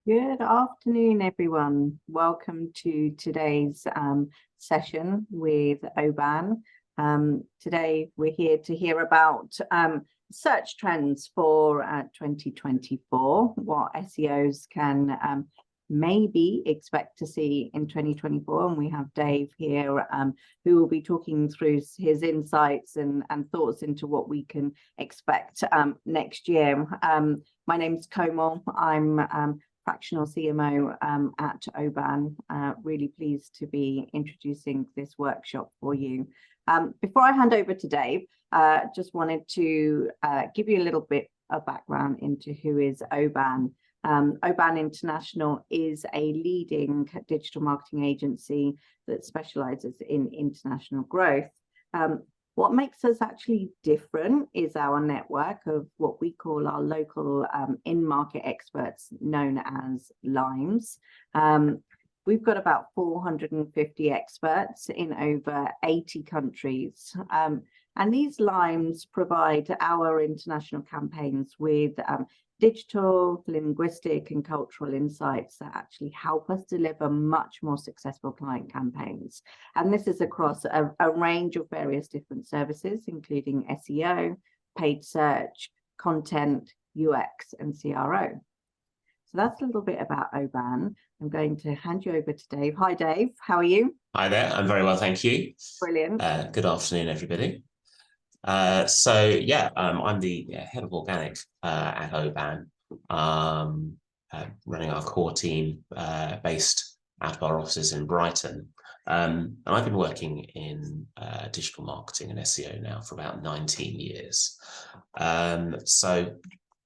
Good afternoon, everyone. Welcome to today's session with Oban. Today, we're here to hear about search trends for 2024, what SEOs can maybe expect to see in 2024. And we have Dave here who will be talking through his insights and thoughts into what we can expect next year. My name's Komal. I'm fractional CMO at Oban. Really pleased to be introducing this workshop for you. Before I hand over to Dave, just wanted to give you a little bit of background into who is Oban. Oban International is a leading digital marketing agency that specializes in international growth. What makes us actually different is our network of what we call our local in-market experts, known as LIMEs. We've got about 450 experts in over 80 countries. And these LIMEs provide our international campaigns with digital, linguistic, and cultural insights that actually help us deliver much more successful client campaigns. And this is across a range of various different services, including SEO, paid search, content, UX, and CRO. So that's a little bit about Oban. I'm going to hand you over to Dave. Hi, Dave. How are you? Hi there. I'm very well, thank you. Brilliant. Good afternoon, everybody. I'm the head of organic at Oban, running our core team based out of our offices in Brighton. And I've been working in digital marketing and SEO now for about 19 years. So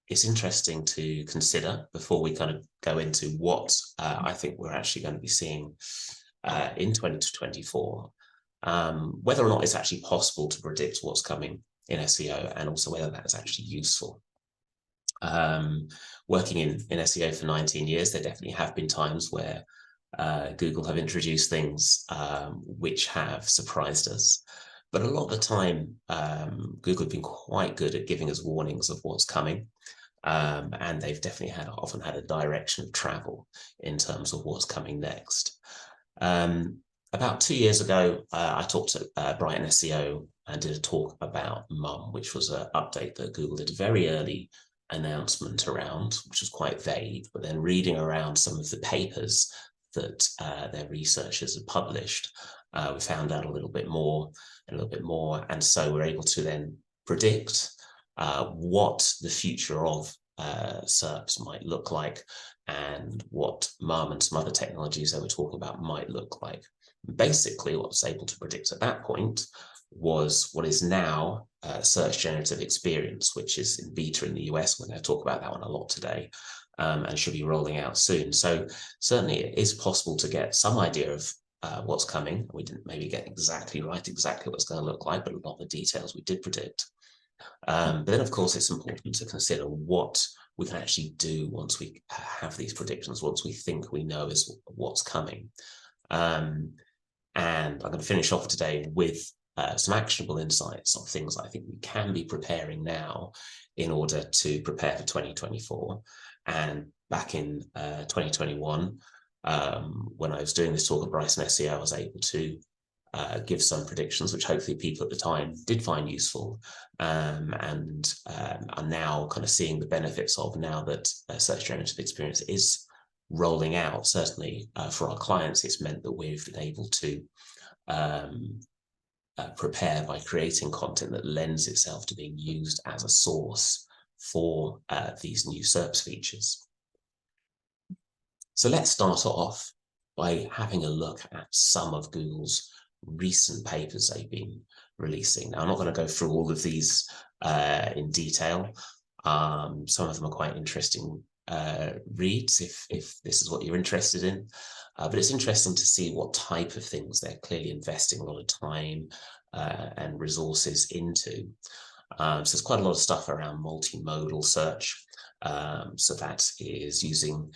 it's interesting to consider before we kind of go into what I think we're actually going to be seeing in 2024. Whether or not it's actually possible to predict what's coming in SEO, and also whether that's actually useful. Working in SEO for 19 years, there definitely have been times where Google have introduced things which have surprised us. But a lot of the time, Google have been quite good at giving us warnings of what's coming. And they've definitely often had a direction of travel in terms of what's coming next. About 2 years ago, I talked at Brighton SEO and did a talk about Mum, which was an update that Google did a very early announcement around, which was quite vague, but then reading around some of the papers that their researchers had published, we found out a little bit more, and so we're able to then predict what the future of SERPs might look like, and what Mum and some other technologies they were talking about might look like. Basically, what I was able to predict at that point was what is now Search Generative Experience, which is in beta in the US. We're going to talk about that one a lot today, and should be rolling out soon. So certainly it is possible to get some idea of what's coming. We didn't maybe get exactly what it's going to look like, but a lot of the details we did predict. But then, of course, it's important to consider what we can actually do once we have these predictions, once we think we know is what's coming. And I'm going to finish off today with some actionable insights on things I think we can be preparing now in order to prepare for 2024. And back in 2021, when I was doing this talk at Brighton SEO, I was able to give some predictions, which hopefully people at the time did find useful, and are now kind of seeing the benefits of, now that Search Generative Experience is rolling out. Certainly for our clients, it's meant that we've been able to prepare by creating content that lends itself to being used as a source for these new SERPs features. So let's start off by having a look at some of Google's recent papers they've been releasing. Now, I'm not going to go through all of these in detail. Some of them are quite interesting reads if this is what you're interested in, but it's interesting to see what type of things they're clearly investing a lot of time and resources into. So there's quite a lot of stuff around multimodal search. So that is using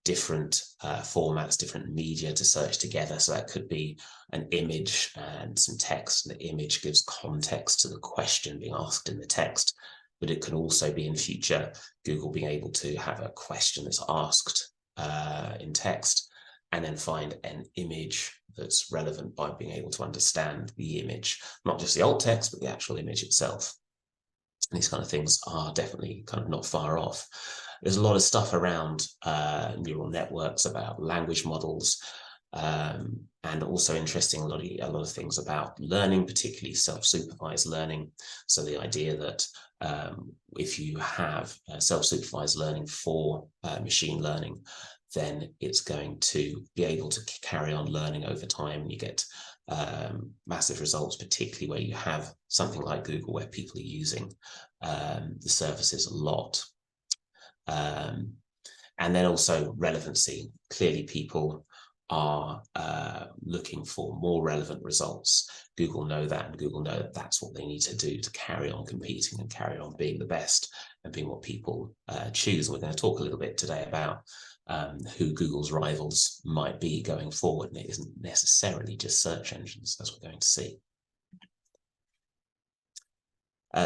different formats, different media to search together. So that could be an image and some text, and the image gives context to the question being asked in the text. But it can also be, in future, Google being able to have a question that's asked in text, and then find an image that's relevant by being able to understand the image, not just the alt text, but the actual image itself. And these kind of things are definitely kind of not far off. There's a lot of stuff around neural networks, about language models, and also interesting, a lot of things about learning, particularly self-supervised learning. So the idea that if you have self-supervised learning for machine learning, then it's going to be able to carry on learning over time, and you get massive results, particularly where you have something like Google, where people are using the services a lot. And then also relevancy. Clearly, people are looking for more relevant results. Google know that, and Google know that that's what they need to do to carry on competing and carry on being the best and being what people choose. We're going to talk a little bit today about who Google's rivals might be going forward, and it isn't necessarily just search engines, as we're going to see.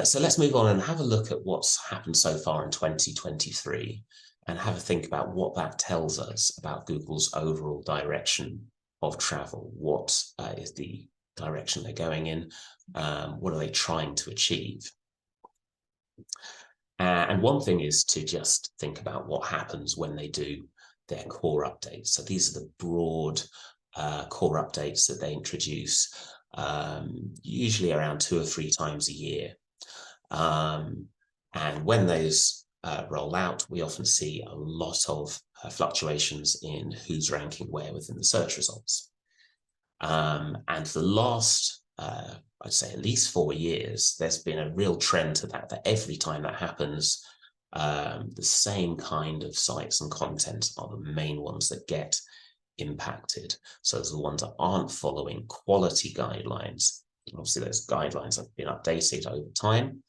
So let's move on and have a look at what's happened so far in 2023 and have a think about what that tells us about Google's overall direction of travel. What is the direction they're going in? What are they trying to achieve? And one thing is to just think about what happens when they do their core updates. So these are the broad core updates that they introduce, usually around 2 or 3 times a year. And when those roll out, we often see a lot of fluctuations in who's ranking where within the search results. And for the last, I'd say at least 4 years, there's been a real trend to that every time that happens, the same kind of sites and content are the main ones that get impacted. So those are the ones that aren't following quality guidelines. Obviously, those guidelines have been updated over time.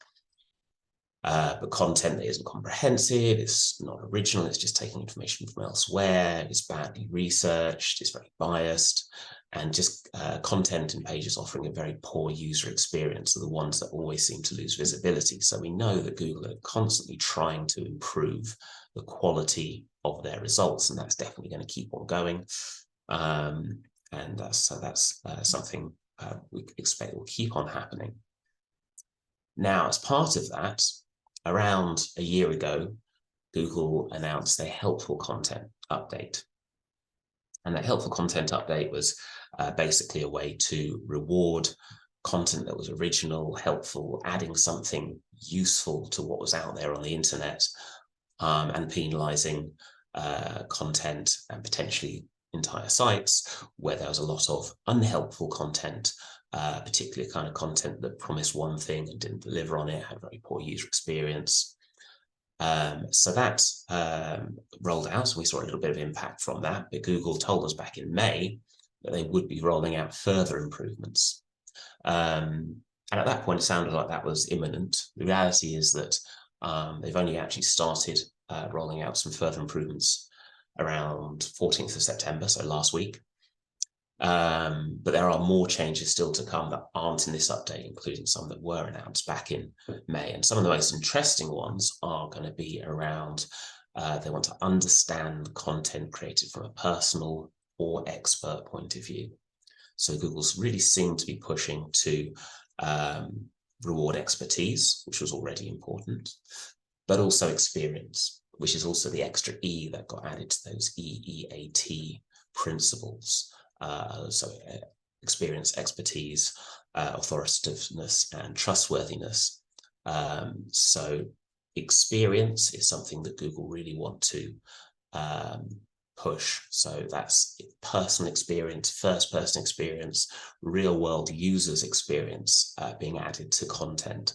But content that isn't comprehensive, it's not original, it's just taking information from elsewhere, it's badly researched, it's very biased, and just content and pages offering a very poor user experience are the ones that always seem to lose visibility. So we know that Google are constantly trying to improve the quality of their results, and that's definitely going to keep on going. So that's something we expect will keep on happening. Now, as part of that, around a year ago, Google announced a helpful content update. And that helpful content update was basically a way to reward content that was original, helpful, adding something useful to what was out there on the internet, and penalizing content and potentially entire sites where there was a lot of unhelpful content, particularly kind of content that promised one thing and didn't deliver on it, had a very poor user experience. So that rolled out, so we saw a little bit of impact from that, but Google told us back in May that they would be rolling out further improvements. And at that point, it sounded like that was imminent. The reality is that they've only actually started rolling out some further improvements around 14th of September, so last week. But there are more changes still to come that aren't in this update, including some that were announced back in May. And some of the most interesting ones are going to be around, they want to understand content created from a personal or expert point of view. So Google's really seemed to be pushing to reward expertise, which was already important, but also experience, which is also the extra E that got added to those EEAT principles. So experience, expertise, authoritativeness, and trustworthiness. So experience is something that Google really want to push. So that's personal experience, first-person experience, real-world users' experience being added to content.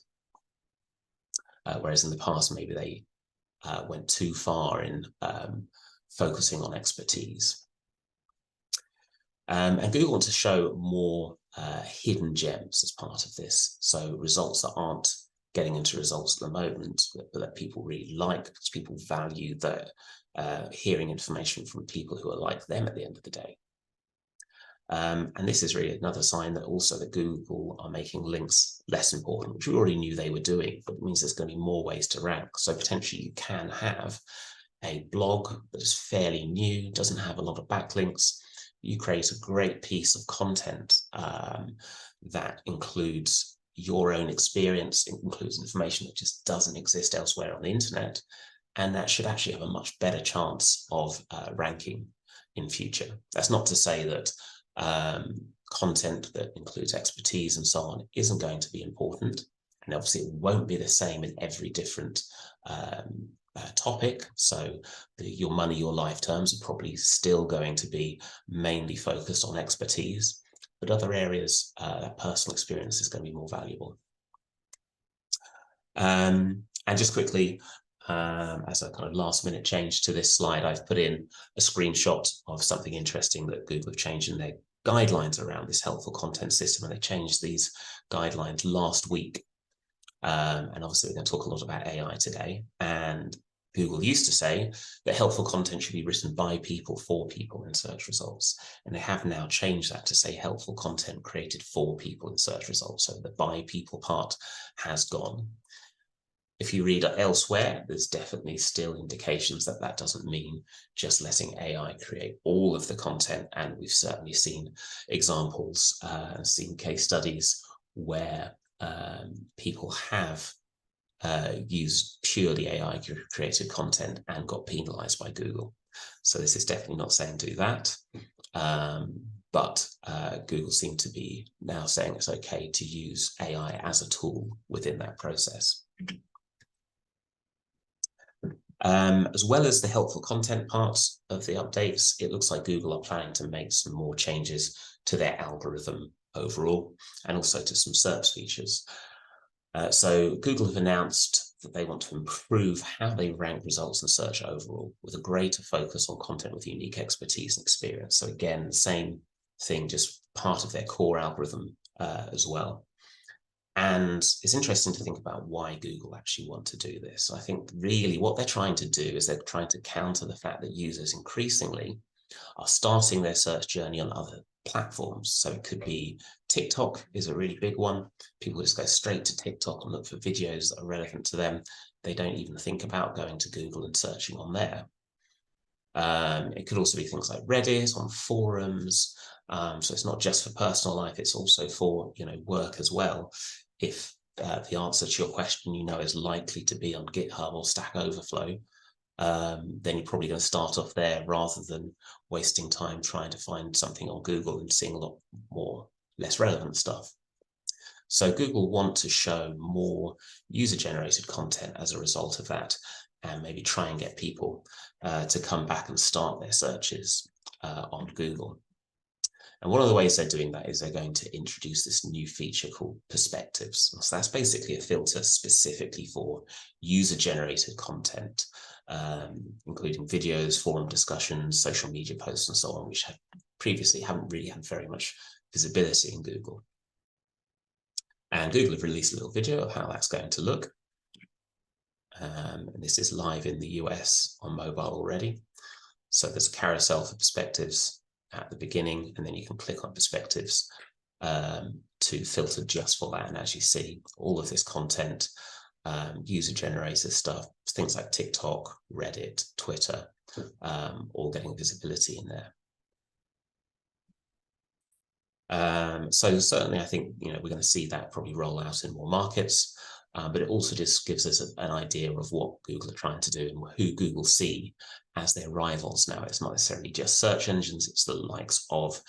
Whereas in the past, maybe they went too far in focusing on expertise. And Google wants to show more hidden gems as part of this. So results that aren't getting into results at the moment, but that people really like, because people value the hearing information from people who are like them at the end of the day. And this is really another sign that also that Google are making links less important, which we already knew they were doing, but it means there's going to be more ways to rank. So potentially you can have a blog that is fairly new, doesn't have a lot of backlinks, you create a great piece of content that includes your own experience, it includes information that just doesn't exist elsewhere on the internet, and that should actually have a much better chance of ranking in future. That's not to say that content that includes expertise and so on isn't going to be important, and obviously it won't be the same in every different topic. So your money, your life terms are probably still going to be mainly focused on expertise, but other areas, personal experience is going to be more valuable. And just quickly, as a kind of last minute change to this slide, I've put in a screenshot of something interesting that Google have changed in their guidelines around this helpful content system, and they changed these guidelines last week. And obviously we're going to talk a lot about AI today, and Google used to say that helpful content should be written by people for people in search results, and they have now changed that to say helpful content created for people in search results. So the by people part has gone. If you read elsewhere, there's definitely still indications that that doesn't mean just letting AI create all of the content. And we've certainly seen examples, seen case studies where people have used purely AI created content and got penalized by Google. So this is definitely not saying do that. But Google seem to be now saying it's okay to use AI as a tool within that process. As well as the helpful content parts of the updates, it looks like Google are planning to make some more changes to their algorithm overall, and also to some search features. So Google have announced that they want to improve how they rank results in search overall, with a greater focus on content with unique expertise and experience. So again, the same thing, just part of their core algorithm as well. And it's interesting to think about why Google actually want to do this. I think really what they're trying to do is they're trying to counter the fact that users increasingly are starting their search journey on other platforms. So it could be TikTok is a really big one. People just go straight to TikTok and look for videos that are relevant to them. They don't even think about going to Google and searching on there. It could also be things like Reddit, on forums. So it's not just for personal life, it's also for, work as well. If the answer to your question, is likely to be on GitHub or Stack Overflow, then you're probably going to start off there rather than wasting time trying to find something on Google and seeing a lot more less relevant stuff. So Google want to show more user-generated content as a result of that, and maybe try and get people to come back and start their searches on Google. And one of the ways they're doing that is they're going to introduce this new feature called perspectives. So that's basically a filter specifically for user-generated content, including videos, forum discussions, social media posts, and so on, which previously haven't really had very much visibility in Google. And Google have released a little video of how that's going to look. And this is live in the US on mobile already. So there's a carousel for perspectives at the beginning, and then you can click on perspectives to filter just for that. And as you see, all of this content, user-generated stuff, things like TikTok, Reddit, Twitter, all getting visibility in there. So certainly, I think we're going to see that probably roll out in more markets. But it also just gives us an idea of what Google are trying to do and who Google see as their rivals now. It's not necessarily just search engines, it's the likes of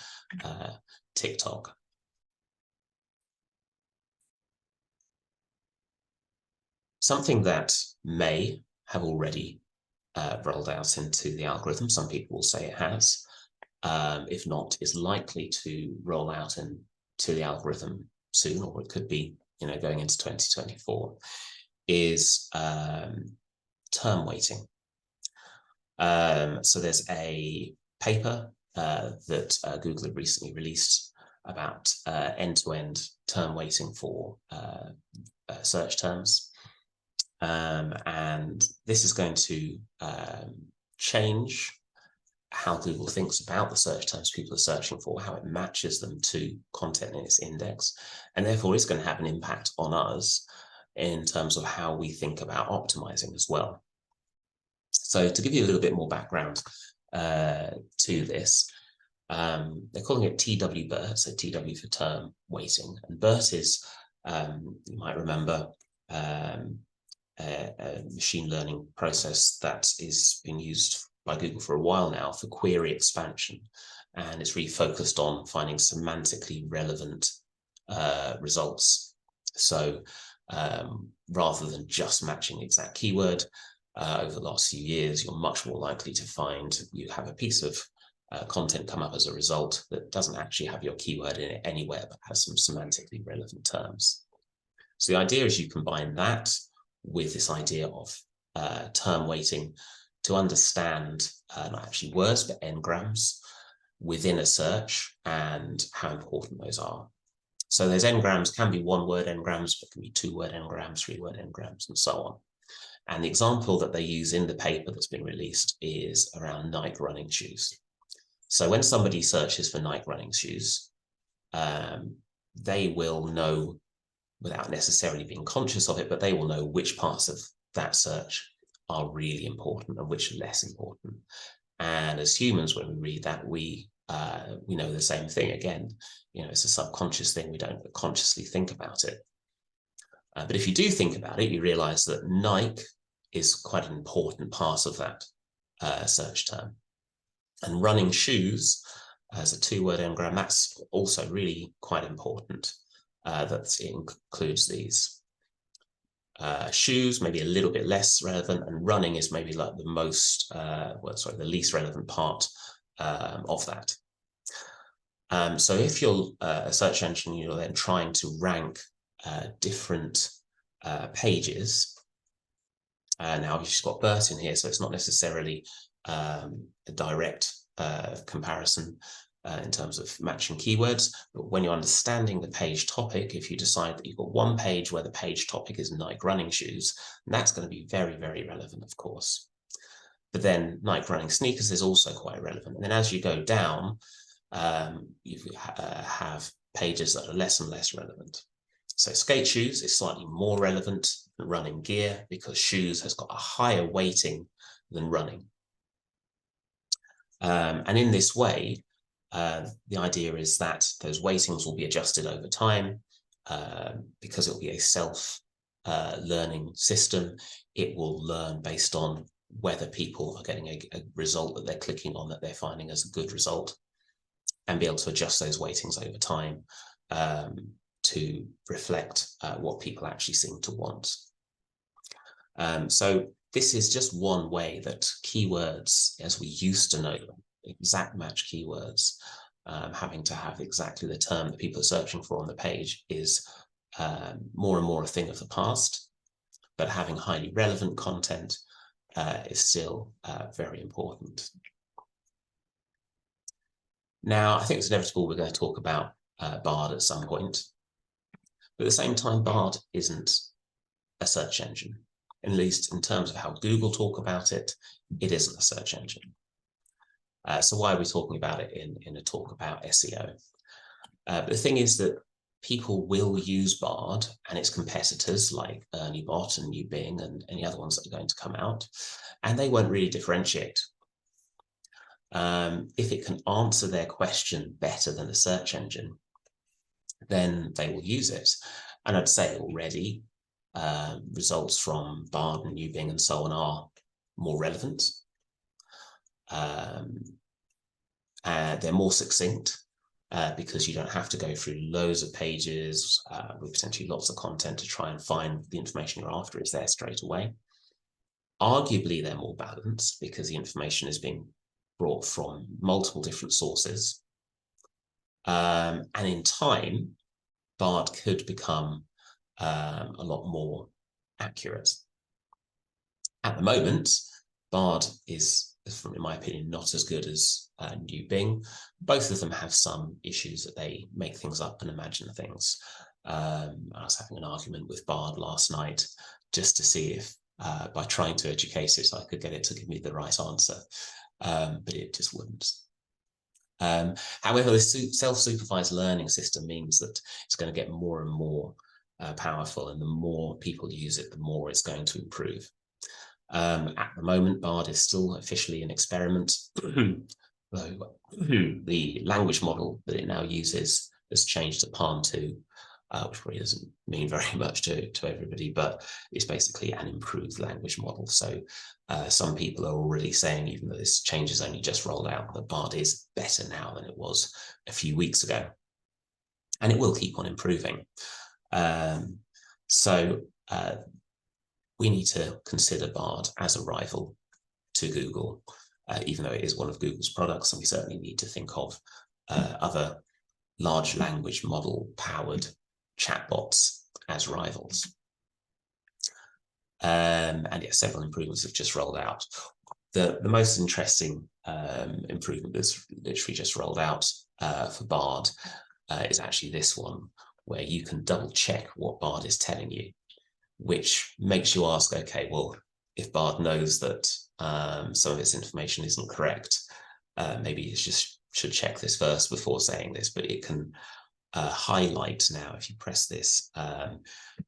TikTok. Something that may have already rolled out into the algorithm, some people will say it has, if not, is likely to roll out into the algorithm soon, or it could be going into 2024, is term weighting. So there's a paper that Google have recently released about end-to-end term weighting for search terms. And this is going to change how Google thinks about the search terms people are searching for, how it matches them to content in its index, and therefore it's going to have an impact on us in terms of how we think about optimizing as well. So to give you a little bit more background to this, they're calling it TW-BERT, so TW for term weighting. And BERT is, you might remember, a machine learning process that is being used by Google for a while now for query expansion. And it's really focused on finding semantically relevant results. So rather than just matching exact keyword, over the last few years, you're much more likely to find you have a piece of content come up as a result that doesn't actually have your keyword in it anywhere, but has some semantically relevant terms. So the idea is you combine that with this idea of term weighting to understand not actually words, but n-grams within a search and how important those are. So those n-grams can be one-word n-grams, but can be two-word n-grams, three-word n-grams, and so on. And the example that they use in the paper that's been released is around Nike running shoes. So when somebody searches for Nike running shoes, they will know, without necessarily being conscious of it, but they will know which parts of that search are really important and which are less important. And as humans, when we read that, we know the same thing. Again, it's a subconscious thing. We don't consciously think about it. But if you do think about it, you realize that Nike is quite an important part of that search term. And running shoes as a two-word n-gram, that's also really quite important. That it includes these. Shoes, maybe a little bit less relevant, and running is maybe like the least relevant part of that. So if you're a search engine, you're then trying to rank different pages. Now you've just got BERT in here, so it's not necessarily a direct comparison in terms of matching keywords, but when you're understanding the page topic, if you decide that you've got one page where the page topic is Nike running shoes, that's going to be very, very relevant, of course. But then Nike running sneakers is also quite relevant. And then as you go down, you have pages that are less and less relevant. So skate shoes is slightly more relevant than running gear because shoes has got a higher weighting than running. And in this way, the idea is that those weightings will be adjusted over time because it will be a self-learning system. It will learn based on whether people are getting a result that they're clicking on that they're finding as a good result, and be able to adjust those weightings over time to reflect what people actually seem to want. So this is just one way that keywords, as we used to know them, exact match keywords, having to have exactly the term that people are searching for on the page is more and more a thing of the past, but having highly relevant content is still very important. Now, I think it's inevitable we're going to talk about Bard at some point, but at the same time, Bard isn't a search engine. At least in terms of how Google talk about it, it isn't a search engine. So why are we talking about it in a talk about SEO? But the thing is that people will use Bard and its competitors like ErnieBot and New Bing and any other ones that are going to come out, and they won't really differentiate. If it can answer their question better than a search engine, then they will use it. And I'd say already results from Bard and New Bing and so on are more relevant. They're more succinct because you don't have to go through loads of pages with potentially lots of content to try and find the information you're after. It's there straight away. Arguably, they're more balanced because the information is being brought from multiple different sources. And in time, Bard could become a lot more accurate. At the moment, Bard is, in my opinion, not as good as New Bing. Both of them have some issues that they make things up and imagine things. I was having an argument with Bard last night just to see if by trying to educate it, I could get it to give me the right answer, but it just wouldn't. However, the self-supervised learning system means that it's going to get more and more powerful, and the more people use it, the more it's going to improve. At the moment, Bard is still officially an experiment, though the language model that it now uses has changed to Palm 2, which probably doesn't mean very much to everybody, but it's basically an improved language model. So some people are already saying, even though this change has only just rolled out, that Bard is better now than it was a few weeks ago. And it will keep on improving. We need to consider Bard as a rival to Google, even though it is one of Google's products, and we certainly need to think of other large language model powered chatbots as rivals. And yes, several improvements have just rolled out. The most interesting improvement that's literally just rolled out for Bard is actually this one, where you can double check what Bard is telling you, which makes you ask, okay, well, if Bard knows that some of its information isn't correct, maybe it just should check this first before saying this, but it can highlight now. If you press this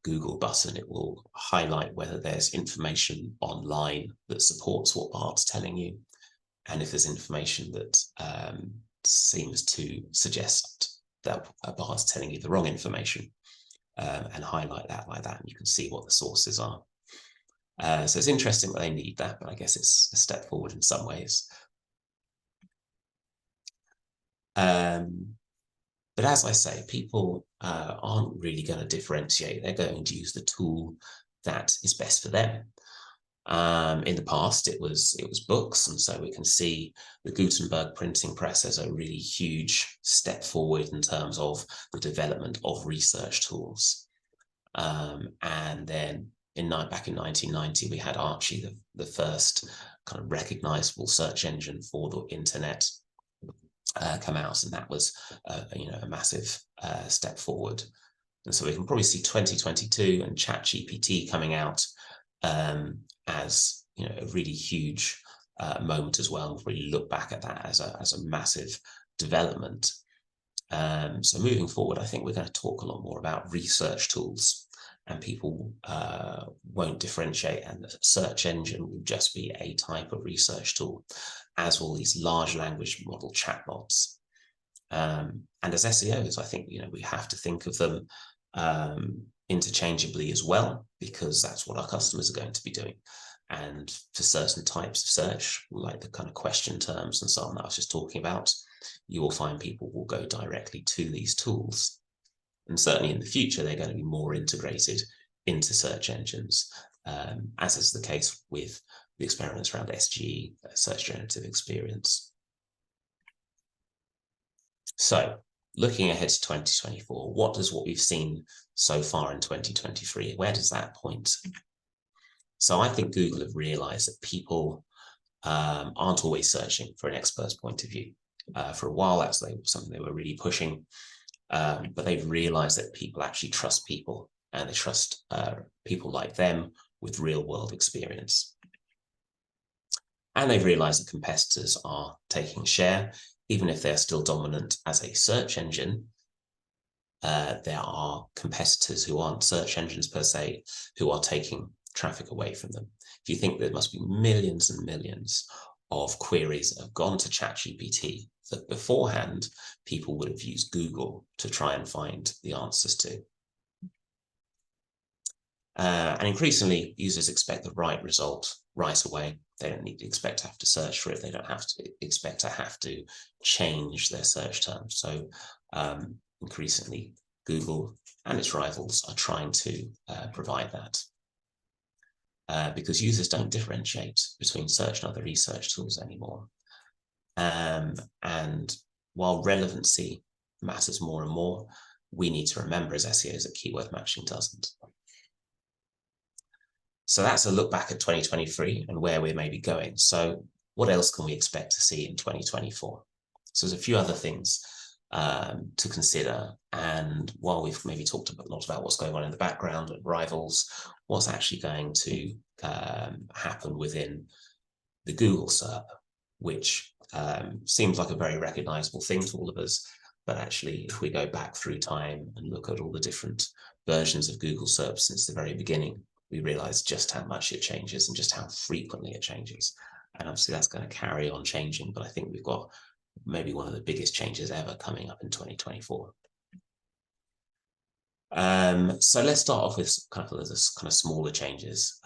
Google button, it will highlight whether there's information online that supports what Bard's telling you. And if there's information that seems to suggest that Bard's telling you the wrong information, and highlight that like that, and you can see what the sources are. So it's interesting that they need that, but I guess it's a step forward in some ways. But as I say, people aren't really going to differentiate. They're going to use the tool that is best for them. In the past, it was books, and so we can see the Gutenberg printing press as a really huge step forward in terms of the development of research tools. And then back in 1990, we had Archie, the first kind of recognizable search engine for the internet, come out, and that was a massive step forward. And so we can probably see 2022 and ChatGPT coming out as a really huge moment as well. We'll really look back at that as a massive development. So moving forward, I think we're going to talk a lot more about research tools, and people won't differentiate, and the search engine will just be a type of research tool, as will these large language model chatbots. And as SEOs, I think we have to think of them interchangeably as well, because that's what our customers are going to be doing. And for certain types of search, like the kind of question terms and so on that I was just talking about, you will find people will go directly to these tools. And certainly in the future, they're going to be more integrated into search engines, as is the case with the experiments around SGE, Search Generative Experience. So looking ahead to 2024, what we've seen so far in 2023, where does that point? So I think Google have realized that people aren't always searching for an expert's point of view. For a while, that's something they were really pushing, but they've realized that people actually trust people, and they trust people like them with real world experience. And they've realized that competitors are taking share. Even if they're still dominant as a search engine, there are competitors who aren't search engines per se, who are taking traffic away from them. If you think there must be millions and millions of queries that have gone to ChatGPT that beforehand people would have used Google to try and find the answers to. And increasingly, users expect the right result right away. They don't need to expect to have to search for it. They don't have to expect to have to change their search terms. So increasingly, Google and its rivals are trying to provide that. Because users don't differentiate between search and other research tools anymore. And while relevancy matters more and more, we need to remember as SEOs that keyword matching doesn't. So that's a look back at 2023 and where we may be going. So what else can we expect to see in 2024? So there's a few other things to consider. And while we've maybe talked a lot about what's going on in the background and rivals, what's actually going to happen within the Google SERP, which seems like a very recognizable thing to all of us. But actually, if we go back through time and look at all the different versions of Google SERP since the very beginning, we realize just how much it changes and just how frequently it changes. And obviously that's going to carry on changing, but I think we've got maybe one of the biggest changes ever coming up in 2024. So let's start off with a couple of the kind of smaller changes,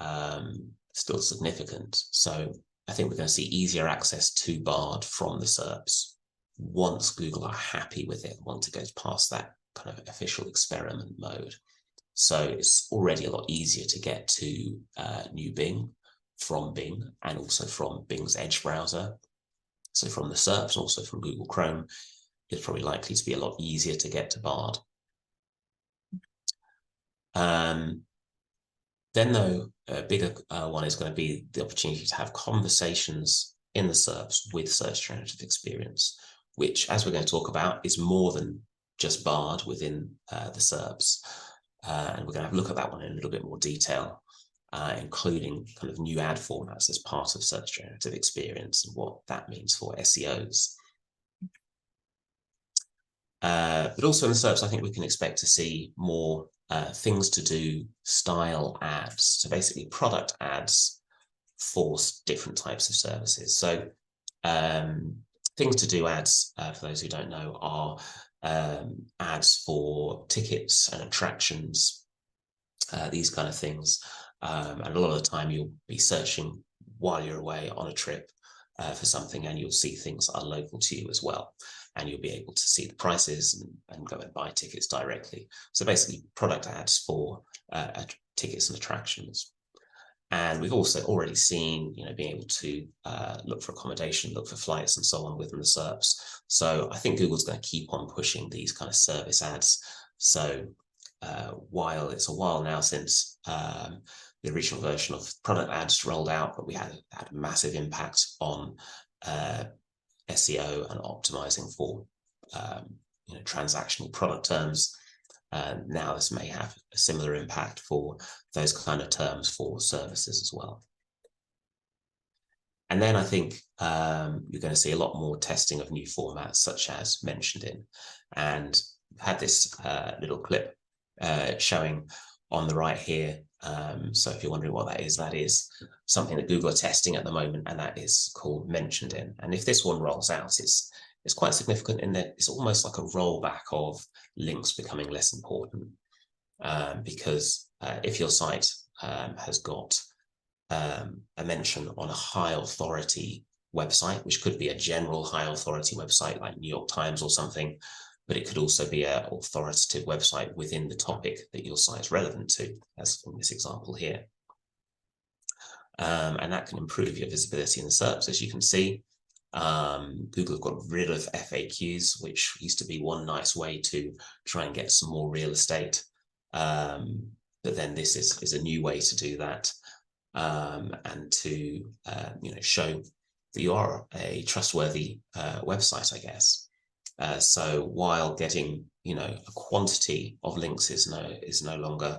still significant. So I think we're going to see easier access to Bard from the SERPs once Google are happy with it, once it goes past that kind of official experiment mode. So it's already a lot easier to get to new Bing from Bing and also from Bing's Edge browser. So from the SERPs, also from Google Chrome, it's probably likely to be a lot easier to get to Bard. Then though, a bigger one is going to be the opportunity to have conversations in the SERPs with Search Generative Experience, which, as we're going to talk about, is more than just Bard within the SERPs. And we're going to have a look at that one in a little bit more detail, including kind of new ad formats as part of Search Generative Experience and what that means for SEOs. But also in the SERPs, I think we can expect to see more things to do style ads. So basically product ads for different types of services. So things to do ads, for those who don't know, are ads for tickets and attractions, these kind of things. And a lot of the time you'll be searching while you're away on a trip for something, and you'll see things that are local to you as well. And you'll be able to see the prices and go and buy tickets directly. So basically product ads for tickets and attractions. And we've also already seen, being able to look for accommodation, look for flights and so on within the SERPs. So I think Google's going to keep on pushing these kind of service ads. So while it's a while now since the original version of product ads rolled out, but we had a massive impact on SEO and optimizing for transactional product terms. Now this may have a similar impact for those kind of terms for services as well. And then I think you're going to see a lot more testing of new formats, such as mentioned in. And I had this little clip showing on the right here. So if you're wondering what that is something that Google are testing at the moment, and that is called mentioned in. And if this one rolls out, it's quite significant in that it's almost like a rollback of links becoming less important. Because if your site has got a mention on a high authority website, which could be a general high authority website like New York Times or something, but it could also be an authoritative website within the topic that your site is relevant to, as in this example here. And that can improve your visibility in the SERPs, as you can see. Google have got rid of FAQs, which used to be one nice way to try and get some more real estate. But then this is a new way to do that, and to show that you are a trustworthy website, I guess. So while getting a quantity of links is no longer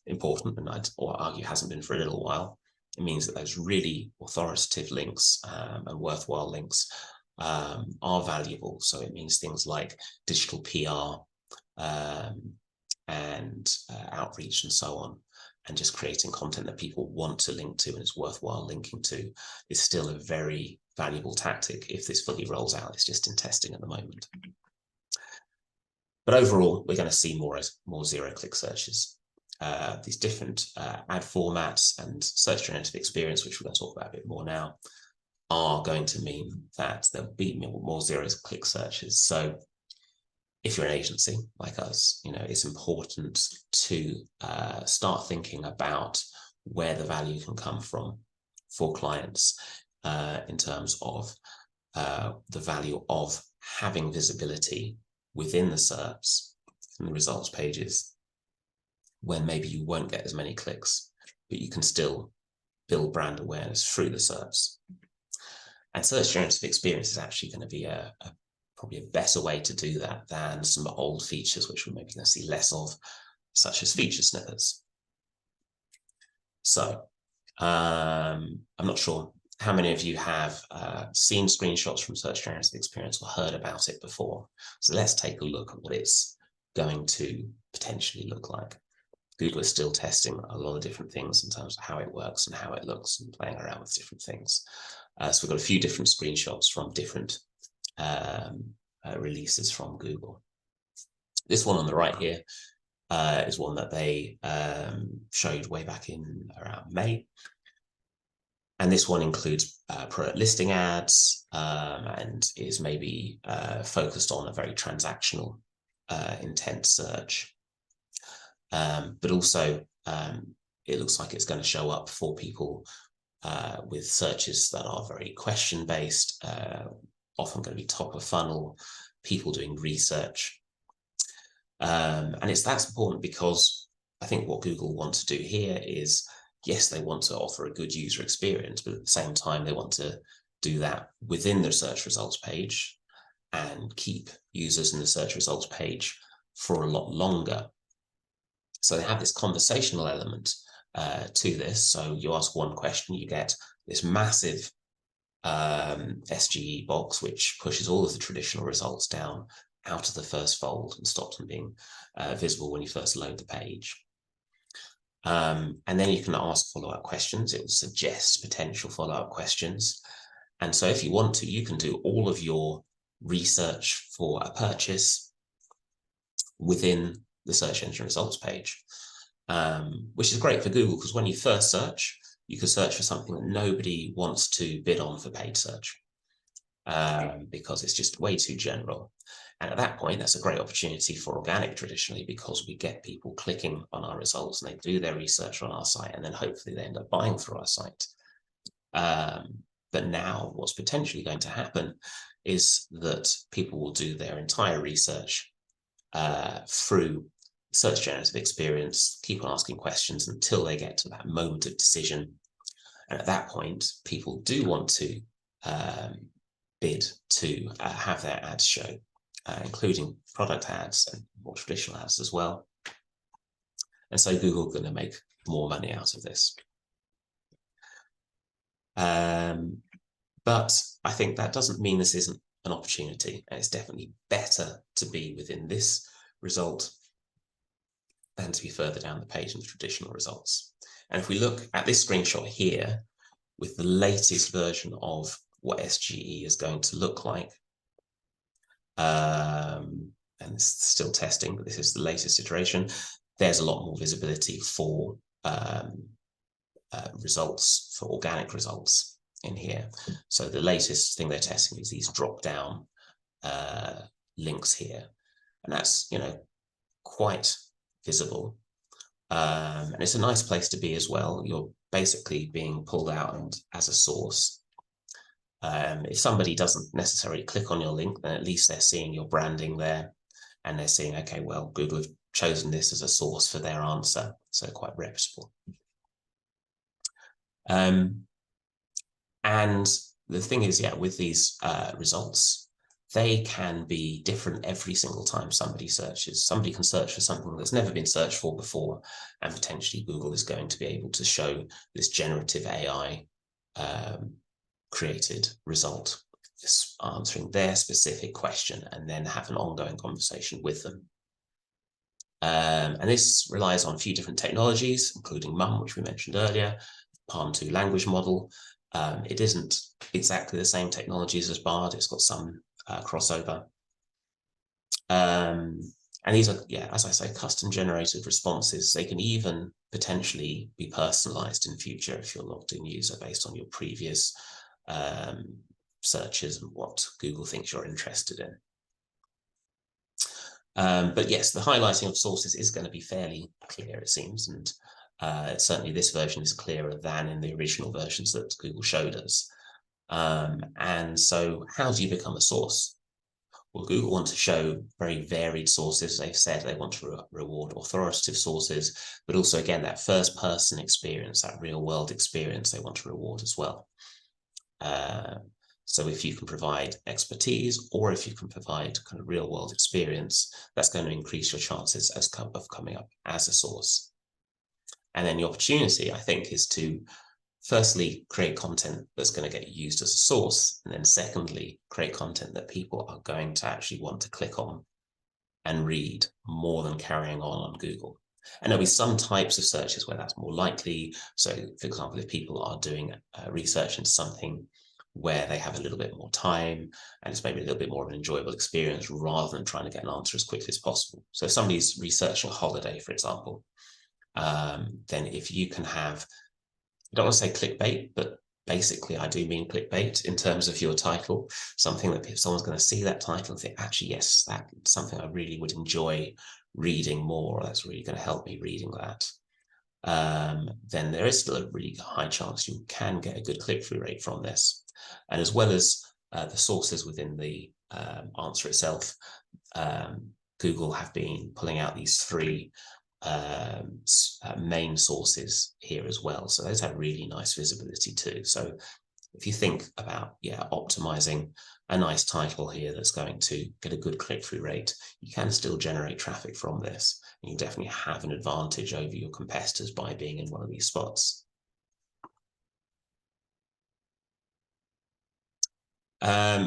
important, and I'd argue hasn't been for a little while, it means that those really authoritative links and worthwhile links are valuable. So it means things like digital PR and outreach and so on, and just creating content that people want to link to and it's worthwhile linking to is still a very valuable tactic if this fully rolls out. It's just in testing at the moment. But overall, we're going to see more zero-click searches. These different ad formats and Search Generative Experience, which we're going to talk about a bit more now, are going to mean that there'll be more zero-click searches. So if you're an agency like us, it's important to start thinking about where the value can come from for clients in terms of the value of having visibility within the SERPs and the results pages, when maybe you won't get as many clicks, but you can still build brand awareness through the SERPs. And Search Generative Experience is actually going to be probably a better way to do that than some old features, which we're maybe going to see less of, such as feature snippets. So I'm not sure how many of you have seen screenshots from Search Generative Experience or heard about it before. So let's take a look at what it's going to potentially look like. Google is still testing a lot of different things in terms of how it works and how it looks and playing around with different things. So we've got a few different screenshots from different releases from Google. This one on the right here is one that they showed way back in around May. And this one includes product listing ads and is maybe focused on a very transactional intent search. But also, it looks like it's going to show up for people with searches that are very question-based, often going to be top of funnel, people doing research. And that's important because I think what Google want to do here is, yes, they want to offer a good user experience, but at the same time, they want to do that within their search results page and keep users in the search results page for a lot longer. So they have this conversational element to this. So you ask one question, you get this massive SGE box, which pushes all of the traditional results down out of the first fold and stops them being visible when you first load the page. And then you can ask follow-up questions. It will suggest potential follow-up questions. And so if you want to, you can do all of your research for a purchase within the search engine results page, which is great for Google because when you first search, you can search for something that nobody wants to bid on for paid search because it's just way too general. And at that point, that's a great opportunity for organic traditionally because we get people clicking on our results and they do their research on our site and then hopefully they end up buying through our site. But now what's potentially going to happen is that people will do their entire research through search generative experience, keep on asking questions until they get to that moment of decision. And at that point, people do want to bid to have their ads show, including product ads and more traditional ads as well. And so Google are going to make more money out of this. But I think that doesn't mean this isn't an opportunity. And it's definitely better to be within this result than to be further down the page in the traditional results. And if we look at this screenshot here with the latest version of what SGE is going to look like, and it's still testing, but this is the latest iteration, there's a lot more visibility for results, for organic results in here. So the latest thing they're testing is these drop-down links here. And that's, quite visible. And it's a nice place to be as well. You're basically being pulled out and as a source. If somebody doesn't necessarily click on your link, then at least they're seeing your branding there and they're seeing, okay, well, Google have chosen this as a source for their answer. So quite reputable. And the thing is, with these results, they can be different every single time somebody searches. Somebody can search for something that's never been searched for before, and potentially Google is going to be able to show this generative AI created result, answering their specific question, and then have an ongoing conversation with them. And this relies on a few different technologies, including MUM, which we mentioned earlier, Palm 2 language model. It isn't exactly the same technologies as BARD. It's got some crossover. And these are, as I say, custom generated responses. They can even potentially be personalized in future if you're a logged in user based on your previous searches and what Google thinks you're interested in. But yes, the highlighting of sources is going to be fairly clear, it seems, and certainly this version is clearer than in the original versions that Google showed us. And so how do you become a source? Well, Google want to show very varied sources. They've said they want to reward authoritative sources, but also, again, that first-person experience, that real-world experience, they want to reward as well. So if you can provide expertise or if you can provide kind of real-world experience, that's going to increase your chances of coming up as a source. And then the opportunity, I think, is to firstly create content that's going to get used as a source, and then secondly, create content that people are going to actually want to click on and read more than carrying on Google. And there'll be some types of searches where that's more likely. So, for example, if people are doing research into something where they have a little bit more time and it's maybe a little bit more of an enjoyable experience rather than trying to get an answer as quickly as possible. So if somebody's researching a holiday, for example, then if you can have, I don't want to say clickbait, but basically I do mean clickbait in terms of your title, something that if someone's going to see that title and think, actually, yes, that's something I really would enjoy reading more, that's really going to help me reading that, then there is still a really high chance you can get a good click-through rate from this. And as well as the sources within the answer itself, Google have been pulling out these 3 main sources here as well. So those have really nice visibility too. So if you think about, optimizing a nice title here that's going to get a good click-through rate, you can still generate traffic from this. And you definitely have an advantage over your competitors by being in one of these spots.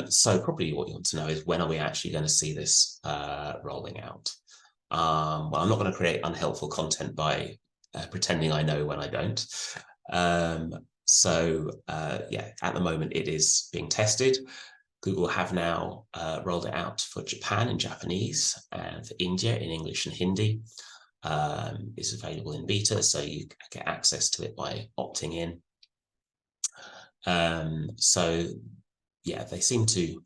So probably what you want to know is, when are we actually going to see this rolling out? Well, I'm not going to create unhelpful content by pretending I know when I don't. At the moment it is being tested. Google have now rolled it out for Japan in Japanese and for India in English and Hindi. It's available in beta, so you get access to it by opting in. They seem to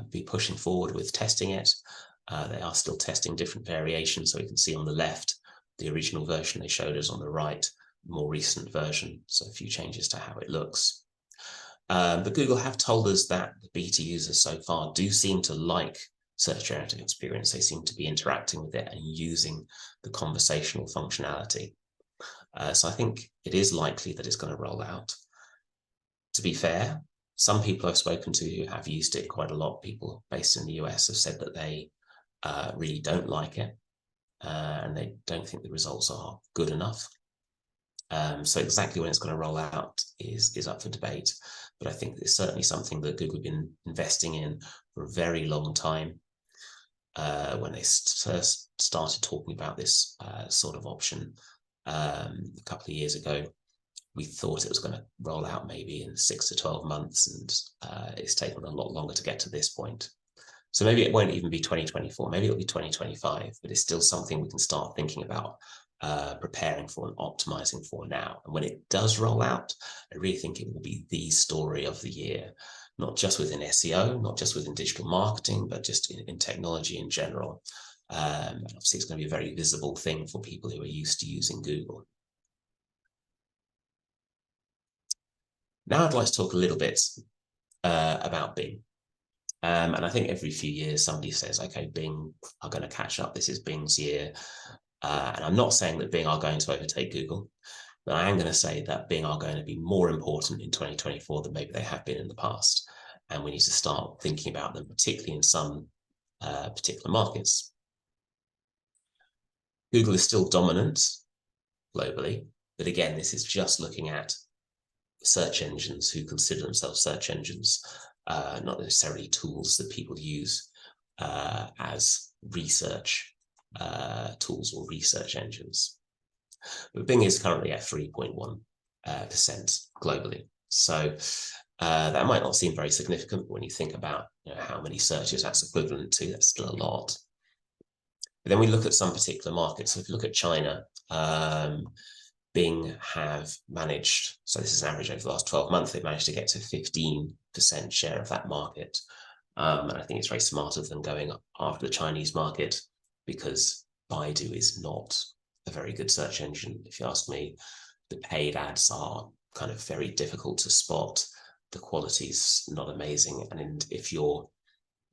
be pushing forward with testing it. They are still testing different variations, so you can see on the left the original version they showed us, on the right more recent version, so a few changes to how it looks. But Google have told us that the beta users so far do seem to like search generative experience. They seem to be interacting with it and using the conversational functionality. So I think it is likely that it's going to roll out. To be fair, some people I've spoken to who have used it quite a lot, people based in the US, have said that they really don't like it and they don't think the results are good enough. So exactly when it's going to roll out is up for debate, but I think it's certainly something that Google have been investing in for a very long time. When they first started talking about this sort of option a couple of years ago, we thought it was going to roll out maybe in 6 to 12 months, and it's taken a lot longer to get to this point. So maybe it won't even be 2024, maybe it'll be 2025, but it's still something we can start thinking about preparing for and optimizing for now. And when it does roll out, I really think it will be the story of the year, not just within SEO, not just within digital marketing, but just in technology in general. Obviously, it's going to be a very visible thing for people who are used to using Google. Now I'd like to talk a little bit about Bing. And I think every few years somebody says, okay, Bing are going to catch up. This is Bing's year. And I'm not saying that Bing are going to overtake Google, but I am going to say that Bing are going to be more important in 2024 than maybe they have been in the past. And we need to start thinking about them, particularly in some particular markets. Google is still dominant globally, but again, this is just looking at search engines who consider themselves search engines, not necessarily tools that people use as research tools or research engines. But Bing is currently at 3.1% globally. So that might not seem very significant, but when you think about how many searches that's equivalent to, that's still a lot. But then we look at some particular markets. So if you look at China, Bing have managed, so this is an average over the last 12 months, they've managed to get to 15% share of that market. And I think it's very smarter than going after the Chinese market, because Baidu is not a very good search engine, if you ask me. The paid ads are kind of very difficult to spot. The quality's not amazing. And if you're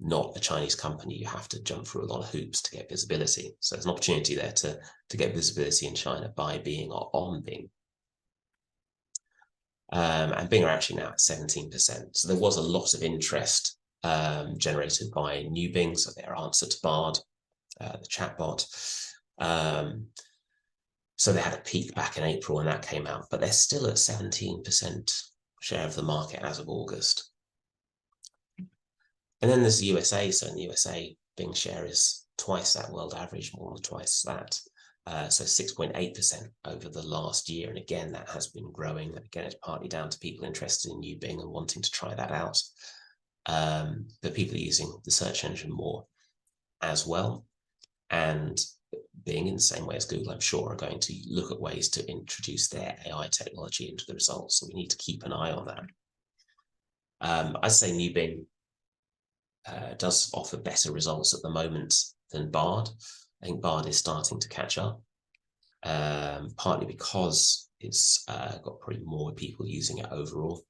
not a Chinese company, you have to jump through a lot of hoops to get visibility. So there's an opportunity there to get visibility in China by being or on Bing. And Bing are actually now at 17%. So there was a lot of interest generated by new Bing, so their answer to Bard, the chatbot. So they had a peak back in April when that came out, but they're still at 17% share of the market as of August. And then there's the USA. So in the USA, Bing share is twice that world average, more than twice that. so 6.8% over the last year. And again, that has been growing. Again, it's partly down to people interested in new Bing and wanting to try that out. But people are using the search engine more as well. And Bing, in the same way as Google, I'm sure, are going to look at ways to introduce their AI technology into the results. So we need to keep an eye on that. I'd say new Bing does offer better results at the moment than Bard. I think Bard is starting to catch up, partly because it's got probably more people using it overall.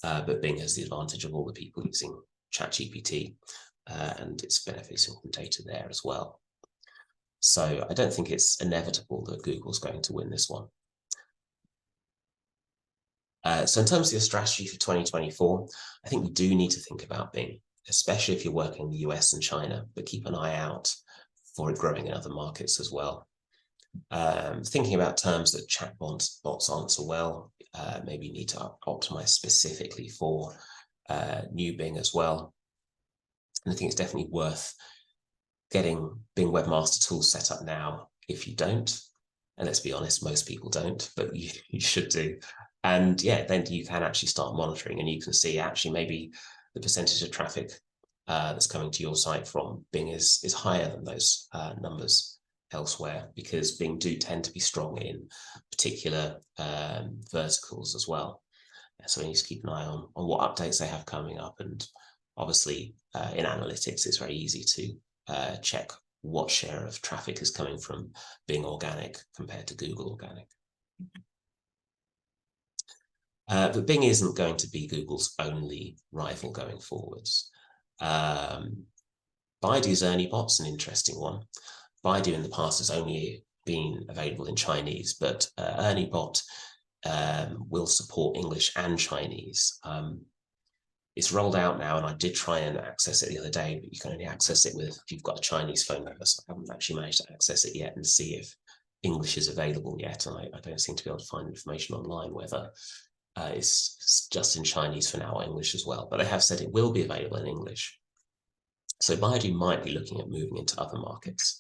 But Bing has the advantage of all the people using ChatGPT, and it's benefiting from data there as well. So I don't think it's inevitable that Google's going to win this one. So in terms of your strategy for 2024, I think we do need to think about Bing, especially if you're working in the US and China, but keep an eye out for it growing in other markets as well. Thinking about terms that chatbots answer well, maybe you need to optimize specifically for new Bing as well. And I think it's definitely worth getting Bing Webmaster Tools set up now if you don't. And let's be honest, most people don't, but you should do. And yeah, then you can actually start monitoring, and you can see actually maybe the percentage of traffic that's coming to your site from Bing is higher than those numbers elsewhere, because Bing do tend to be strong in particular verticals as well. So we need to keep an eye on what updates they have coming up. And obviously in analytics, it's very easy to check what share of traffic is coming from Bing organic compared to Google organic. But Bing isn't going to be Google's only rival going forwards. Baidu's ErnieBot's an interesting one. Baidu in the past has only been available in Chinese, but ErnieBot will support English and Chinese. It's rolled out now, and I did try and access it the other day, but you can only access it if you've got a Chinese phone number. So I haven't actually managed to access it yet and see if English is available yet. And I don't seem to be able to find information online whether it's just in Chinese for now or English as well. But they have said it will be available in English. So Baidu might be looking at moving into other markets.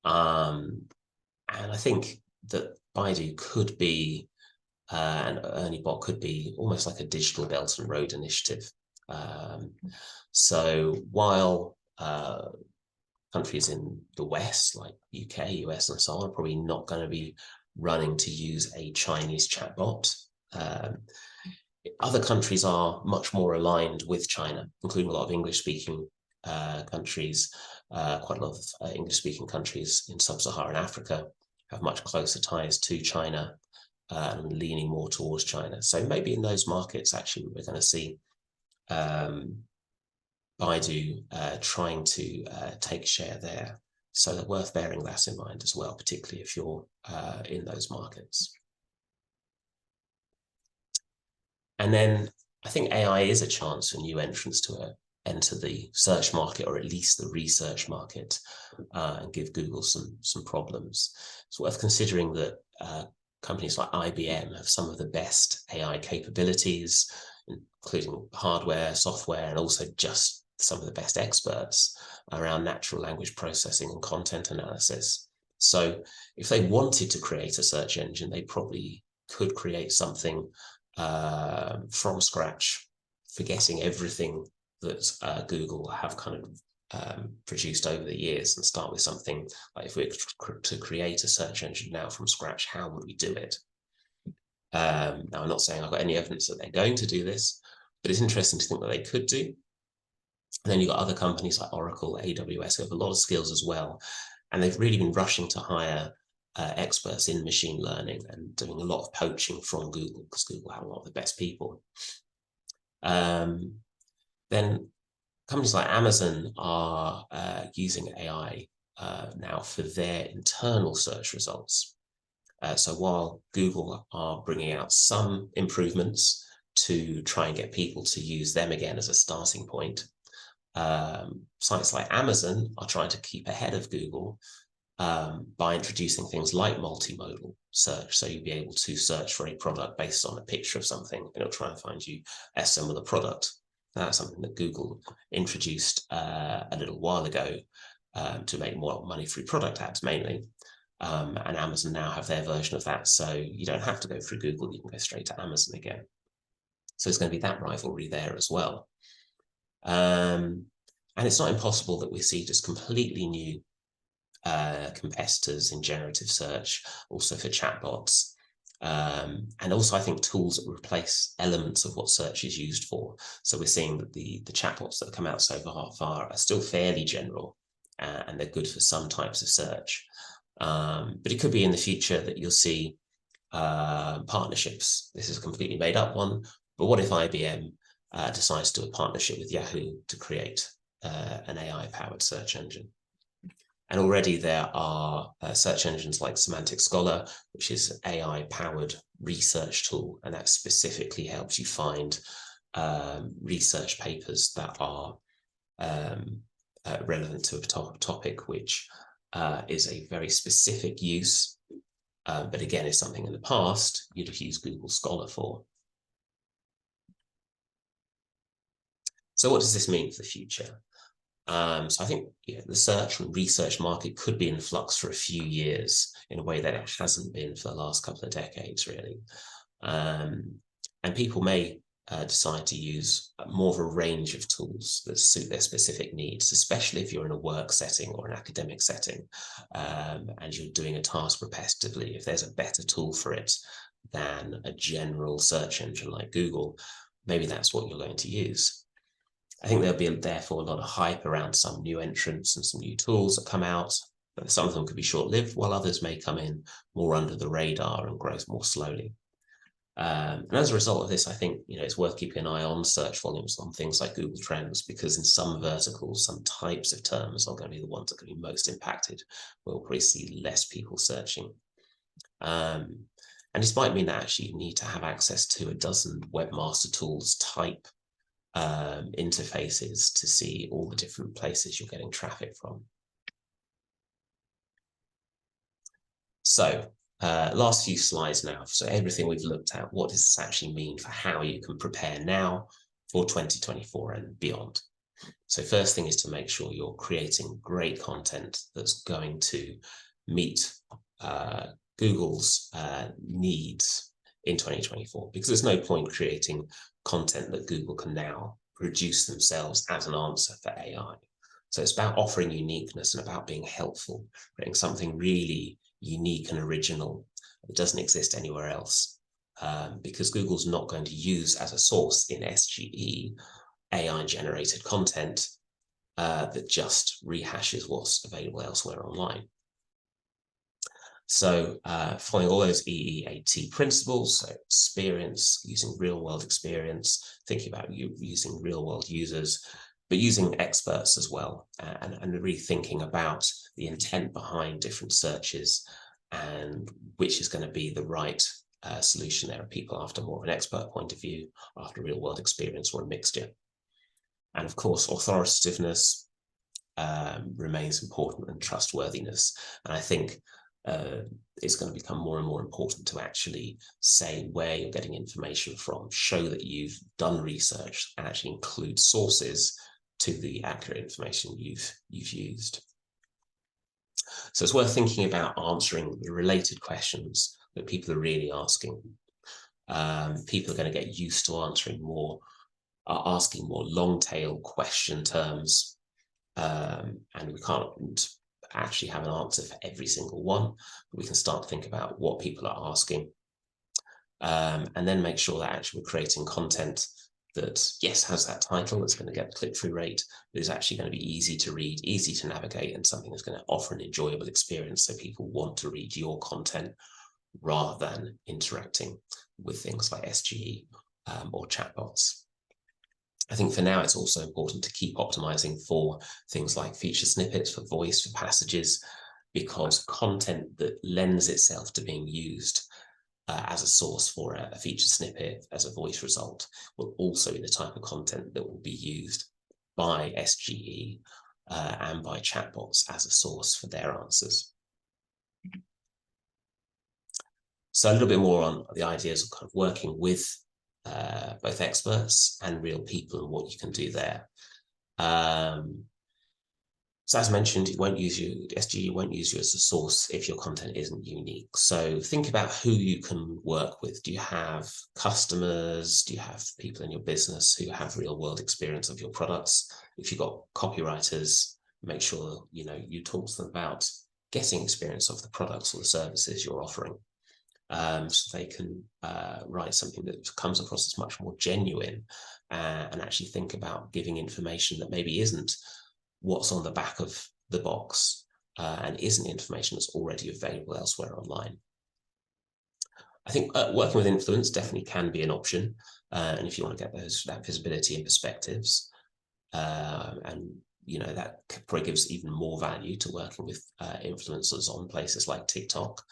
And I think that Baidu could be, and ErnieBot could be almost like a digital Belt and Road initiative. So while countries in the West, like UK, US, and so on, are probably not going to be running to use a Chinese chatbot, other countries are much more aligned with China, including a lot of English-speaking countries. Quite a lot of English-speaking countries in sub-Saharan Africa have much closer ties to China and leaning more towards China. So maybe in those markets, actually, we're going to see Baidu trying to take share there. So they're worth bearing that in mind as well, particularly if you're in those markets. And then I think AI is a chance for new entrants to enter the search market, or at least the research market, and give Google some problems. It's worth considering that companies like IBM have some of the best AI capabilities, including hardware, software, and also just some of the best experts around natural language processing and content analysis. So if they wanted to create a search engine, they probably could create something from scratch, forgetting everything that Google have kind of produced over the years, and start with something like, if we were to create a search engine now from scratch, how would we do it? Now, I'm not saying I've got any evidence that they're going to do this, but it's interesting to think that they could do. And then you've got other companies like Oracle, AWS, who have a lot of skills as well. And they've really been rushing to hire experts in machine learning and doing a lot of poaching from Google, because Google have a lot of the best people. Then companies like Amazon are using AI now for their internal search results. So while Google are bringing out some improvements to try and get people to use them again as a starting point, sites like Amazon are trying to keep ahead of Google by introducing things like multimodal search. So you'll be able to search for a product based on a picture of something, and it'll try and find you a similar product. That's something that Google introduced a little while ago to make more money through product ads mainly. and Amazon now have their version of that. So you don't have to go through Google, you can go straight to Amazon again. So it's going to be that rivalry there as well. And it's not impossible that we see just completely new competitors in generative search, also for chatbots. And also, I think tools that replace elements of what search is used for. So we're seeing that the chatbots that have come out so far are still fairly general, and they're good for some types of search. But it could be in the future that you'll see partnerships. This is a completely made up one, but what if IBM decides to do a partnership with Yahoo to create an AI-powered search engine? And already there are search engines like Semantic Scholar, which is an AI-powered research tool, and that specifically helps you find research papers that are relevant to a topic, which is a very specific use, but again, is something in the past you'd have used Google Scholar for. So what does this mean for the future? So I think the search and research market could be in flux for a few years in a way that it hasn't been for the last couple of decades, really. And people may decide to use more of a range of tools that suit their specific needs, especially if you're in a work setting or an academic setting, and you're doing a task repetitively. If there's a better tool for it than a general search engine like Google, maybe that's what you're going to use. I think there'll be therefore a lot of hype around some new entrants and some new tools that come out. Some of them could be short-lived, while others may come in more under the radar and grow more slowly. And as a result of this, I think it's worth keeping an eye on search volumes on things like Google Trends, because in some verticals, some types of terms are going to be the ones that are going to be most impacted. We'll probably see less people searching. And this might mean that actually you need to have access to a dozen webmaster tools type interfaces to see all the different places you're getting traffic from. So last few slides now. So everything we've looked at, what does this actually mean for how you can prepare now for 2024 and beyond? So first thing is to make sure you're creating great content that's going to meet Google's needs in 2024, because there's no point creating content that Google can now produce themselves as an answer for AI. So it's about offering uniqueness and about being helpful, creating something really unique and original that doesn't exist anywhere else, because Google's not going to use as a source in SGE AI-generated content that just rehashes what's available elsewhere online. So following all those EEAT principles, so experience, using real-world experience, thinking about using real-world users, but using experts as well, and really thinking about the intent behind different searches and which is going to be the right solution there. Are people after more of an expert point of view, after real-world experience, or a mixture? And of course, authoritativeness remains important, and trustworthiness. And I think it's going to become more and more important to actually say where you're getting information from, show that you've done research, and actually include sources to the accurate information you've used. So it's worth thinking about answering the related questions that people are really asking. People are going to get used to asking more long tail question terms, and we can't actually have an answer for every single one, but we can start to think about what people are asking, and then make sure that actually we're creating content that, yes, has that title that's going to get the click-through rate, but is actually going to be easy to read, easy to navigate, and something that's going to offer an enjoyable experience so people want to read your content rather than interacting with things like SGE or chatbots. I think for now, it's also important to keep optimizing for things like feature snippets, for voice, for passages, because content that lends itself to being used as a source for a feature snippet, as a voice result, will also be the type of content that will be used by SGE and by chatbots as a source for their answers. So a little bit more on the ideas of kind of working with both experts and real people and what you can do there. So as mentioned, SGE won't use you as a source if your content isn't unique. So think about who you can work with. Do you have customers? Do you have people in your business who have real world experience of your products? If you've got copywriters, make sure you talk to them about getting experience of the products or the services you're offering. So they can write something that comes across as much more genuine and actually think about giving information that maybe isn't what's on the back of the box and isn't information that's already available elsewhere online. I think working with influence definitely can be an option. And if you want to get that visibility and perspectives, and that probably gives even more value to working with influencers on places like TikTok.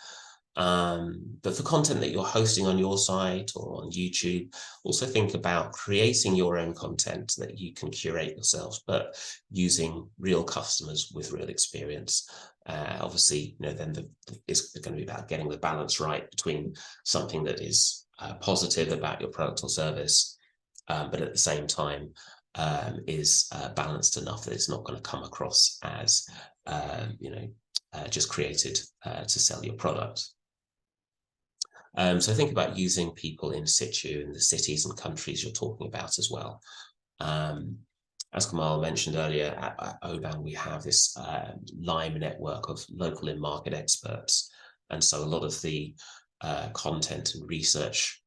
But for content that you're hosting on your site or on YouTube, also think about creating your own content that you can curate yourselves, but using real customers with real experience. Obviously, then it's going to be about getting the balance right between something that is positive about your product or service, but at the same time is balanced enough that it's not going to come across as just created to sell your product. So think about using people in situ in the cities and countries you're talking about as well. As Komal mentioned earlier, at Oban, we have this Lime network of local in-market experts. And so a lot of the content and research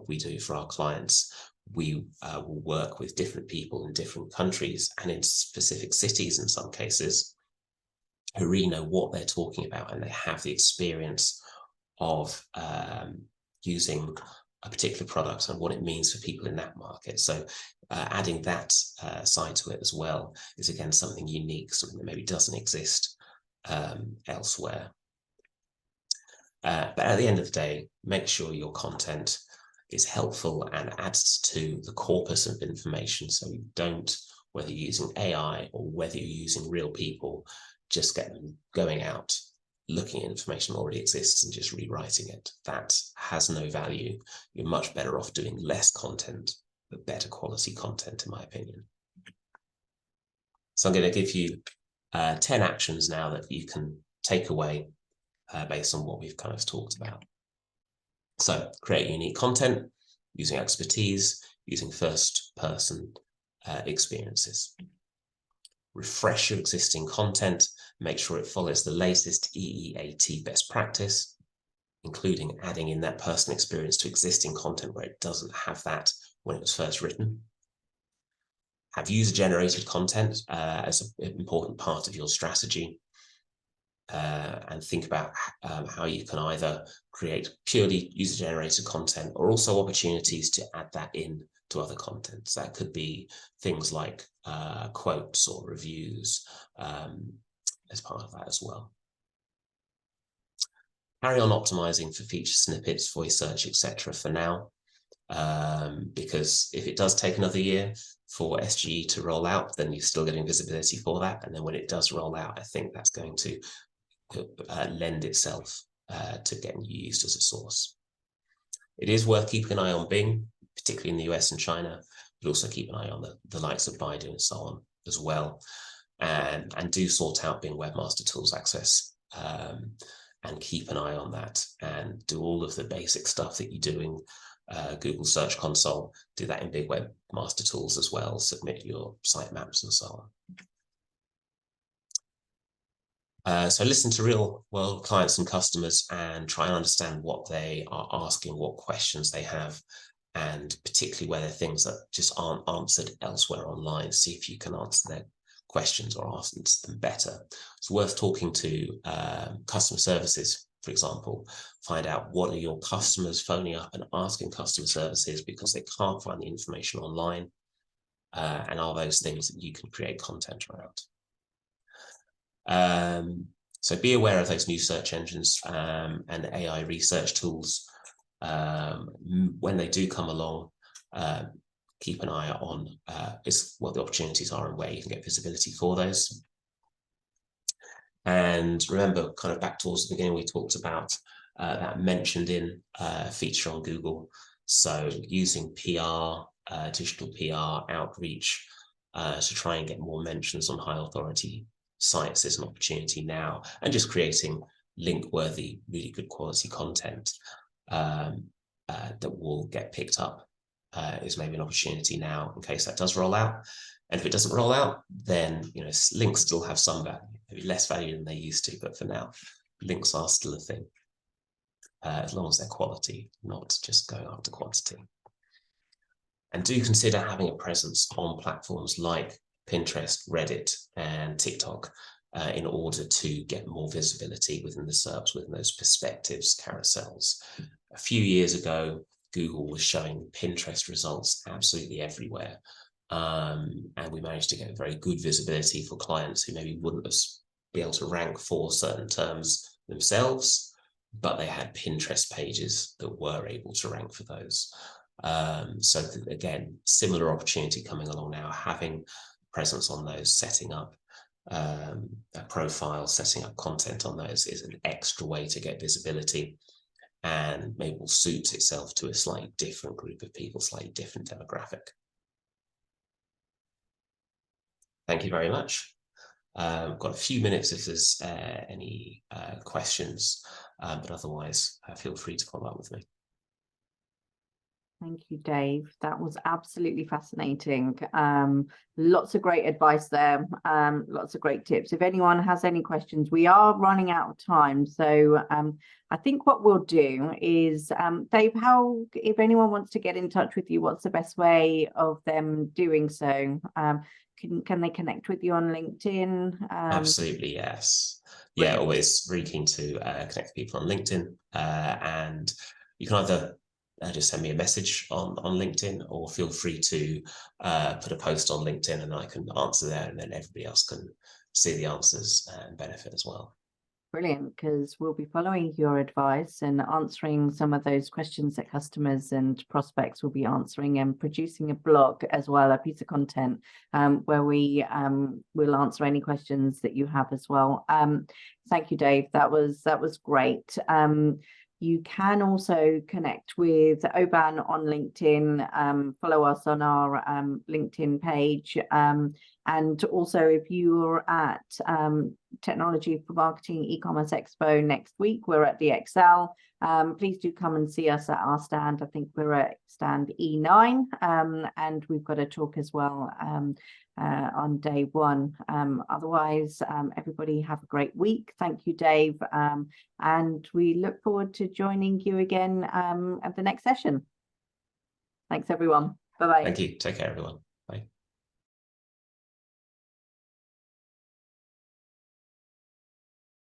we do for our clients, we will work with different people in different countries and in specific cities in some cases who really know what they're talking about, and they have the experience of using a particular product and what it means for people in that market. So adding that side to it as well is, again, something unique, something that maybe doesn't exist elsewhere. But at the end of the day, make sure your content is helpful and adds to the corpus of information. So you don't, whether you're using AI or whether you're using real people, just get them going out looking at information that already exists and just rewriting it. That has no value. You're much better off doing less content, but better quality content, in my opinion. So I'm going to give you 10 actions now that you can take away based on what we've kind of talked about. So create unique content using expertise, using first-person experiences. Refresh your existing content, make sure it follows the latest EEAT best practice, including adding in that personal experience to existing content where it doesn't have that when it was first written. Have user-generated content as an important part of your strategy, and think about how you can either create purely user-generated content or also opportunities to add that in to other content. So that could be things like quotes or reviews as part of that as well. Carry on optimizing for feature snippets, voice search, etc. for now, because if it does take another year for SGE to roll out, then you're still getting visibility for that. And then when it does roll out, I think that's going to lend itself to getting used as a source. It is worth keeping an eye on Bing, particularly in the US and China, but also keep an eye on the likes of Baidu and so on as well. And do sort out Bing Webmaster Tools access and keep an eye on that, and do all of the basic stuff that you do in Google Search Console. Do that in Bing Webmaster Tools as well. Submit your sitemaps and so on. So listen to real world clients and customers and try and understand what they are asking, what questions they have, and particularly where there are things that just aren't answered elsewhere online. See if you can answer their questions or answer them better. It's worth talking to customer services, for example. Find out what are your customers phoning up and asking customer services because they can't find the information online, and are those things that you can create content around. So be aware of those new search engines and AI research tools. When they do come along, keep an eye on what the opportunities are and where you can get visibility for those. And remember, kind of back towards the beginning, we talked about that mentioned in feature on Google. So using PR, digital PR outreach to try and get more mentions on high authority sites is an opportunity now, and just creating link-worthy, really good quality content that will get picked up is maybe an opportunity now in case that does roll out. And if it doesn't roll out, then links still have some value, maybe less value than they used to, but for now, links are still a thing, as long as they're quality, not just going after quantity. And do consider having a presence on platforms like Pinterest, Reddit, and TikTok in order to get more visibility within the SERPs, within those perspectives carousels. A few years ago, Google was showing Pinterest results absolutely everywhere. And we managed to get very good visibility for clients who maybe wouldn't be able to rank for certain terms themselves, but they had Pinterest pages that were able to rank for those. So again, similar opportunity coming along now, having presence on those, setting up a profile, setting up content on those is an extra way to get visibility, and maybe will suit itself to a slightly different group of people, slightly different demographic. Thank you very much. Got a few minutes if there's any questions, but otherwise feel free to follow up with me. Thank you, Dave. That was absolutely fascinating. Lots of great advice there. Lots of great tips. If anyone has any questions, we are running out of time. So I think what we'll do is, Dave, if anyone wants to get in touch with you, what's the best way of them doing so? Can they connect with you on LinkedIn? Absolutely, yes. Yeah, always really keen to connect with people on LinkedIn. And you can either just send me a message on LinkedIn, or feel free to put a post on LinkedIn and I can answer there, and then everybody else can see the answers and benefit as well. Brilliant, because we'll be following your advice and answering some of those questions that customers and prospects will be answering, and producing a blog as well, a piece of content where we will answer any questions that you have as well. Thank you, Dave. That was great. You can also connect with Oban on LinkedIn, follow us on our LinkedIn page. And also, if you're at Technology for Marketing e-commerce expo next week, we're at the Excel. Please do come and see us at our stand. I think we're at stand E9, and we've got a talk as well on day one. Otherwise, everybody have a great week. Thank you, Dave. And we look forward to joining you again at the next session. Thanks, everyone. Bye-bye. Thank you. Take care, everyone.